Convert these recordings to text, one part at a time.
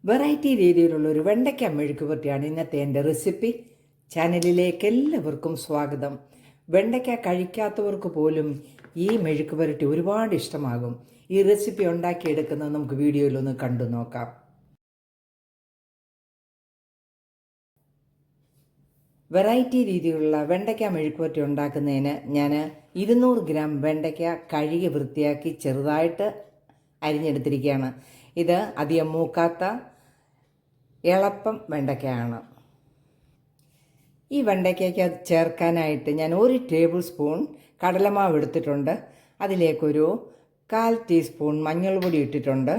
Variety രീതിയിലുള്ളൊരു വെണ്ടയ്ക്ക മെഴുക്ക് പുരട്ടിയാണ് ഇന്നത്തെ എൻ്റെ റെസിപ്പി. ചാനലിലേക്ക് എല്ലാവർക്കും സ്വാഗതം. വെണ്ടയ്ക്ക കഴിക്കാത്തവർക്ക് പോലും ഈ മെഴുക്ക് പുരട്ടി ഒരുപാട് ഇഷ്ടമാകും. ഈ റെസിപ്പി ഉണ്ടാക്കിയെടുക്കുന്നത് നമുക്ക് വീഡിയോയിലൊന്ന് കണ്ടു നോക്കാം. വെറൈറ്റി രീതിയിലുള്ള വെണ്ടയ്ക്ക മെഴുക്ക് പുരട്ടി ഉണ്ടാക്കുന്നതിന് ഞാൻ 200 ഗ്രാം വെണ്ടയ്ക്ക കഴുകി വൃത്തിയാക്കി ചെറുതായിട്ട് അരിഞ്ഞെടുത്തിരിക്കുകയാണ്. ഇത് അധികം മൂക്കാത്ത എളുപ്പം വെണ്ടയ്ക്കയാണ്. ഈ വെണ്ടയ്ക്കയ്ക്ക് ചേർക്കാനായിട്ട് ഞാൻ 1 ടേബിൾ സ്പൂൺ കടലമാവ് എടുത്തിട്ടുണ്ട്. അതിലേക്കൊരു 1/4 ടീസ്പൂൺ മഞ്ഞൾപ്പൊടി ഇട്ടിട്ടുണ്ട്.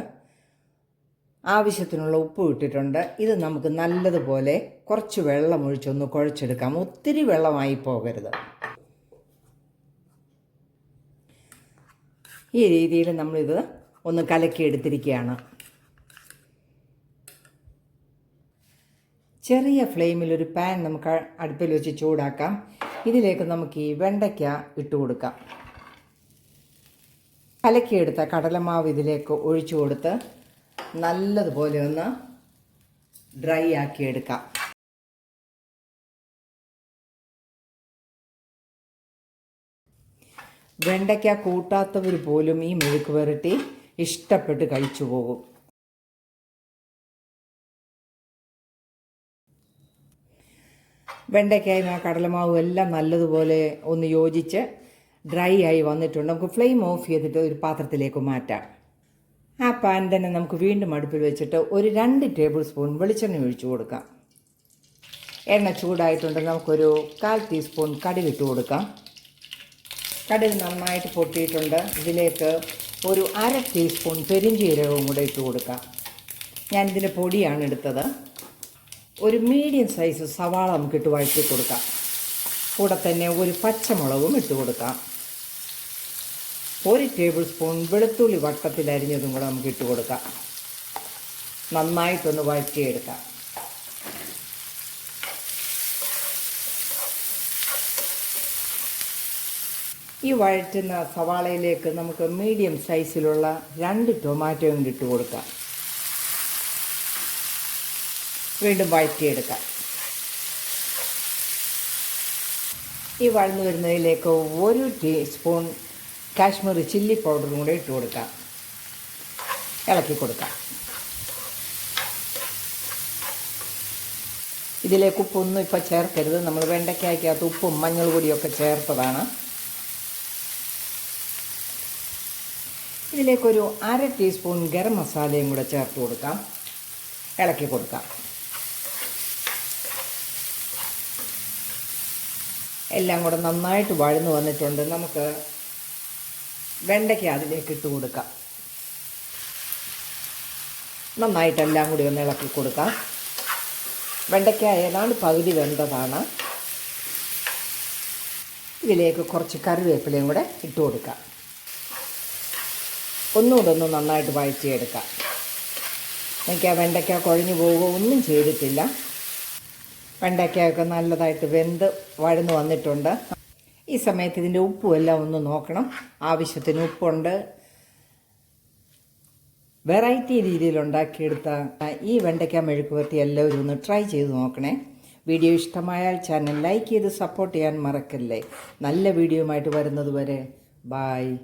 ആവശ്യത്തിനുള്ള ഉപ്പ് ഇട്ടിട്ടുണ്ട്. ഇത് നമുക്ക് നല്ലതുപോലെ കുറച്ച് വെള്ളം ഒഴിച്ചൊന്ന് കുഴച്ചെടുക്കാം. ഒത്തിരി വെള്ളമായി പോകരുത്. ഈ രീതിയിൽ നമ്മളിത് ഒന്ന് കലക്കിയെടുത്തിരിക്കുകയാണ്. ചെറിയ ഫ്ലെയിമിൽ ഒരു പാൻ നമുക്ക് അടുപ്പിൽ വെച്ച് ചൂടാക്കാം. ഇതിലേക്ക് നമുക്ക് ഈ വെണ്ടയ്ക്ക ഇട്ട് കൊടുക്കാം. കലക്കിയെടുത്ത കടലമാവ് ഇതിലേക്ക് ഒഴിച്ചു കൊടുത്ത് നല്ലതുപോലെ ഒന്ന് ഡ്രൈ ആക്കിയെടുക്കാം. വെണ്ടയ്ക്ക കൂട്ടാത്തവർ പോലും ഈ മെഴുക്ക് പുരട്ടി ഇഷ്ടപ്പെട്ട് കഴിച്ചു പോകും. വെണ്ടയ്ക്കായും ആ കടലമാവും എല്ലാം നല്ലതുപോലെ ഒന്ന് യോജിച്ച് ഡ്രൈ ആയി വന്നിട്ടുണ്ട്. നമുക്ക് ഫ്ലെയിം ഓഫ് ചെയ്തിട്ട് ഒരു പാത്രത്തിലേക്ക് മാറ്റാം. ആ പാൻ തന്നെ നമുക്ക് വീണ്ടും അടുപ്പിൽ വെച്ചിട്ട് ഒരു 2 ടേബിൾ സ്പൂൺ വെളിച്ചെണ്ണ ഒഴിച്ചു കൊടുക്കാം. എണ്ണ ചൂടായിട്ടുണ്ട്. നമുക്കൊരു 1/4 ടീസ്പൂൺ കടുക് ഇട്ട് കൊടുക്കാം. കടുക് നന്നായിട്ട് പൊട്ടിയിട്ടുണ്ട്. ഇതിലേക്ക് ഒരു 1/2 ടീസ്പൂൺ പെരിഞ്ജീരകവും കൂടെ ഇട്ട് കൊടുക്കാം. ഞാനിതിൻ്റെ പൊടിയാണ് എടുത്തത്. ഒരു മീഡിയം സൈസ് സവാള നമുക്കിട്ട് വഴറ്റി കൊടുക്കാം. കൂടെ തന്നെ ഒരു പച്ചമുളകും ഇട്ട് കൊടുക്കാം. 1 ടേബിൾ സ്പൂൺ വെളുത്തുള്ളി വട്ടത്തിൽ അരിഞ്ഞതും കൂടെ നമുക്ക് ഇട്ട് കൊടുക്കാം. നന്നായിട്ടൊന്ന് വഴറ്റിയെടുക്കാം. ഈ വഴറ്റുന്ന സവാളയിലേക്ക് നമുക്ക് മീഡിയം സൈസിലുള്ള 2 ടൊമാറ്റോയും ഇട്ട് കൊടുക്കാം. വീണ്ടും വഴറ്റിയെടുക്കാം. ഈ വഴന്നു വരുന്നതിലേക്ക് 1 ടീസ്പൂൺ കാശ്മീരി ചില്ലി പൗഡറും കൂടെ ഇട്ട് കൊടുക്കാം. ഇളക്കി കൊടുക്കാം. ഇതിലേക്ക് ഉപ്പൊന്നും ഇപ്പോൾ ചേർക്കരുത്. നമ്മൾ വെണ്ടയ്ക്കകത്ത് ഉപ്പും മഞ്ഞൾ പൊടിയൊക്കെ ചേർത്തതാണ്. ഇതിലേക്കൊരു 1/2 ടീസ്പൂൺ ഗരം മസാലയും കൂടെ ചേർത്ത് കൊടുക്കാം. ഇളക്കി കൊടുക്കാം. എല്ലാം കൂടെ നന്നായിട്ട് വഴന്നു വന്നിട്ടുണ്ട്. നമുക്ക് വെണ്ടയ്ക്ക അതിലേക്ക് ഇട്ട് കൊടുക്കാം. നന്നായിട്ടെല്ലാം കൂടി ഒന്ന് ഇളക്കി കൊടുക്കാം. വെണ്ടയ്ക്ക ഏതാണ്ട് പകുതി വെന്തതാണ്. ഇതിലേക്ക് കുറച്ച് കറിവേപ്പിലയും കൂടെ ഇട്ട് കൊടുക്കാം. ഒന്നുകൂടെ ഒന്ന് നന്നായിട്ട് വഴറ്റിയെടുക്കാം. എനിക്ക് ആ വെണ്ടയ്ക്ക കുഴഞ്ഞു പോവുകയോ ഒന്നും ചെയ്തിട്ടില്ല. വെണ്ടയ്ക്കയൊക്കെ നല്ലതായിട്ട് വെന്ത് വഴന്നു വന്നിട്ടുണ്ട്. ഈ സമയത്ത് ഇതിൻ്റെ ഉപ്പും എല്ലാം ഒന്ന് നോക്കണം. ആവശ്യത്തിന് ഉപ്പുണ്ട്. വെറൈറ്റി രീതിയിൽ ഉണ്ടാക്കിയെടുത്ത ഈ വെണ്ടയ്ക്ക മെഴുക്ക് പുരട്ടി എല്ലാവരും ഒന്ന് ട്രൈ ചെയ്ത് നോക്കണേ. വീഡിയോ ഇഷ്ടമായാൽ ചാനൽ ലൈക്ക് ചെയ്ത് സപ്പോർട്ട് ചെയ്യാൻ മറക്കല്ലേ. നല്ല വീഡിയോയുമായിട്ട് വരുന്നത് വരെ ബായ്.